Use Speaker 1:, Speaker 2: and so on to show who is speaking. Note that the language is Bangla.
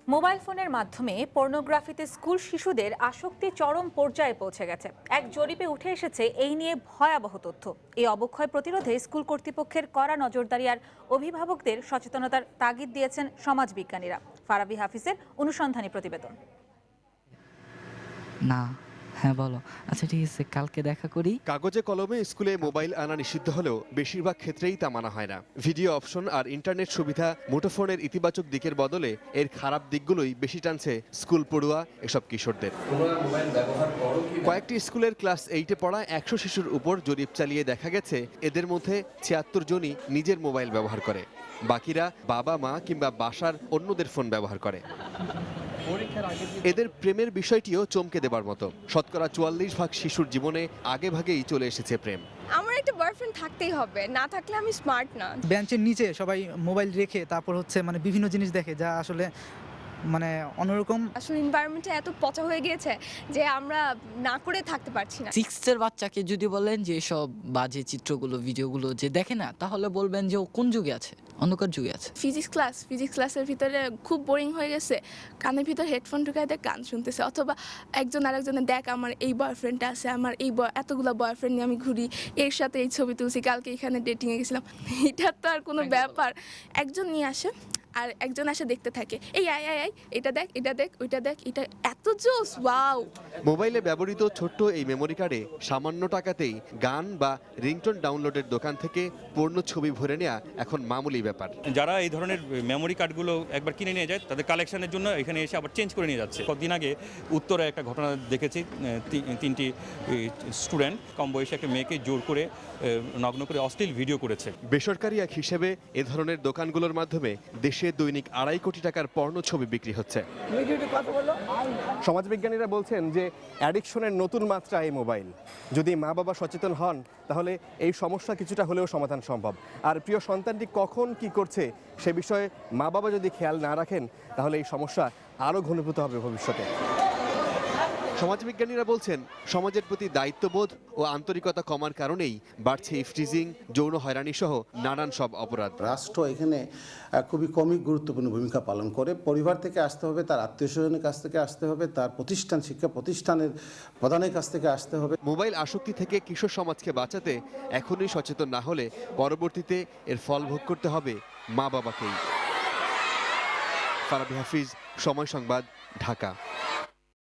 Speaker 1: মোবাইল ফোনের মাধ্যমে পর্নোগ্রাফিতে স্কুল শিশুদের আসক্তি চরম পর্যায়ে পৌঁছে গেছে। এক জরিপে উঠে এসেছে এই নিয়ে ভয়াবহ তথ্য। এই অবক্ষয় প্রতিরোধে স্কুল কর্তৃপক্ষের কড়া নজরদারি আর অভিভাবকদের সচেতনতার তাগিদ দিয়েছেন সমাজবিজ্ঞানীরা। ফারাবি হাফিজের অনুসন্ধানী প্রতিবেদন।
Speaker 2: না, হ্যাঁ বলো। আচ্ছা ঠিক আছে, কালকে দেখা করি।
Speaker 3: কাগজে কলমে স্কুলে মোবাইল আনা নিষিদ্ধ হলেও বেশিরভাগ ক্ষেত্রেই তা মানা হয় না। ভিডিও অপশন আর ইন্টারনেট সুবিধা মুঠোফোনের ইতিবাচক দিকের বদলে এর খারাপ দিকগুলোই বেশি টানছে স্কুল পড়ুয়া এসব কিশোরদের। কয়েকটি স্কুলের ক্লাস 8-এ পড়া 100 শিশুর উপর জরিপ চালিয়ে দেখা গেছে এদের মধ্যে 76 জনই নিজের মোবাইল ব্যবহার করে, বাকিরা বাবা মা কিংবা বাসার অন্যদের ফোন ব্যবহার করে। এদের প্রেমের বিষয়টিও চমকে দেবার মতো। শতকরা 44% শিশুর জীবনে আগে ভাগেই চলে এসেছে প্রেম।
Speaker 4: আমার একটা বয়ফ্রেন্ড থাকতেই হবে, না থাকলে আমি স্মার্ট না।
Speaker 5: বেঞ্চের নিচে সবাই মোবাইল রেখে তারপর হচ্ছে বিভিন্ন জিনিস দেখে, যা আসলে অন্যরকম।
Speaker 4: আসলে এনভায়রনমেন্টটা এত পচা হয়ে গিয়েছে যে আমরা না করে থাকতে পারছি না।
Speaker 2: 6 বাচ্চাকে যদি বলেন যে সব বাজে চিত্রগুলো ভিডিওগুলো যে দেখে না, তাহলে বলবেন যে ও কোন যুগে আছে, অন্ধকার যুগে আছে।
Speaker 6: ফিজিক্স ক্লাসের ভিতরে খুব বোরিং হয়ে গেছে, কানের ভিতর হেডফোন ঢুকায় দেখ গান শুনতেছে, অথবা একজন আরেকজনের দেখ আমার এই বয়ফ্রেন্ডটা আছে, আমার এই এতগুলো বয়ফ্রেন্ড নিয়ে আমি ঘুরি, এর সাথে এই ছবি তুলছি, কালকে এখানে ডেটিংয়ে গেছিলাম। এটা তো আর কোনো ব্যাপার। একজন নিয়ে আসে আর একজন আসে দেখতে থাকে, এই আয় আয় আয়, এটা দেখ ওইটা দেখ, এটা এত জোস, ওয়াও।
Speaker 3: মোবাইলে ব্যবহৃত ছোট্ট এই মেমোরি কার্ডে সামান্য টাকাতেই গান বা রিংটোন ডাউনলোডের দোকান থেকে পূর্ণ ছবি ভরে নেওয়া এখন মামুলি ব্যাপার।
Speaker 7: যারা এই ধরনের মেমোরি কার্ডগুলো একবার কিনে নিয়ে যায়, তাদের কালেকশনের জন্য এখানে এসে আবার চেঞ্জ করে নিয়ে যাচ্ছে। কদিন আগে উত্তরে একটা ঘটনা দেখেছি, 3টি স্টুডেন্ট কম বয়সী একটা মেয়েকে জোর করে নগ্ন করে অশ্লীল ভিডিও করেছে।
Speaker 3: বেসরকারি এক হিসেবে এ ধরনের দোকানগুলোর মাধ্যমে দেশে দৈনিক 2.5 কোটি টাকার পর্নো ছবি বিক্রি হচ্ছে।
Speaker 8: সমাজবিজ্ঞানীরা বলছেন যে অ্যাডিকশনের নতুন মাত্রা এই মোবাইল। যদি মা বাবা সচেতন হন তাহলে এই সমস্যা কিছুটা হলেও সমাধান সম্ভব। আর প্রিয় সন্তানটি কখন কি করছে সে বিষয়ে মা বাবা যদি খেয়াল না রাখেন তাহলে এই সমস্যা আরও ঘনীভূত হবে ভবিষ্যতে।
Speaker 3: সমাজবিজ্ঞানীরা বলছেন সমাজের প্রতি দায়িত্ববোধ ও আন্তরিকতা কমার কারণেই বাড়ছে ইফটিজিং, যৌন হয়রানি সহ নানান সব অপরাধ।
Speaker 9: রাষ্ট্র এখানে খুবই কমই গুরুত্বপূর্ণ ভূমিকা পালন করে। পরিবার থেকে আসতে হবে, তার আত্মীয় স্বজনের কাছ থেকে আসতে হবে, তার প্রতিষ্ঠান শিক্ষা প্রতিষ্ঠানের প্রধানের কাছ থেকে আসতে হবে।
Speaker 3: মোবাইল আসক্তি থেকে কিশোর সমাজকে বাঁচাতে এখনই সচেতন না হলে পরবর্তীতে এর ফল ভোগ করতে হবে মা বাবাকেই। ফারাবি হাফিজ, সময় সংবাদ, ঢাকা।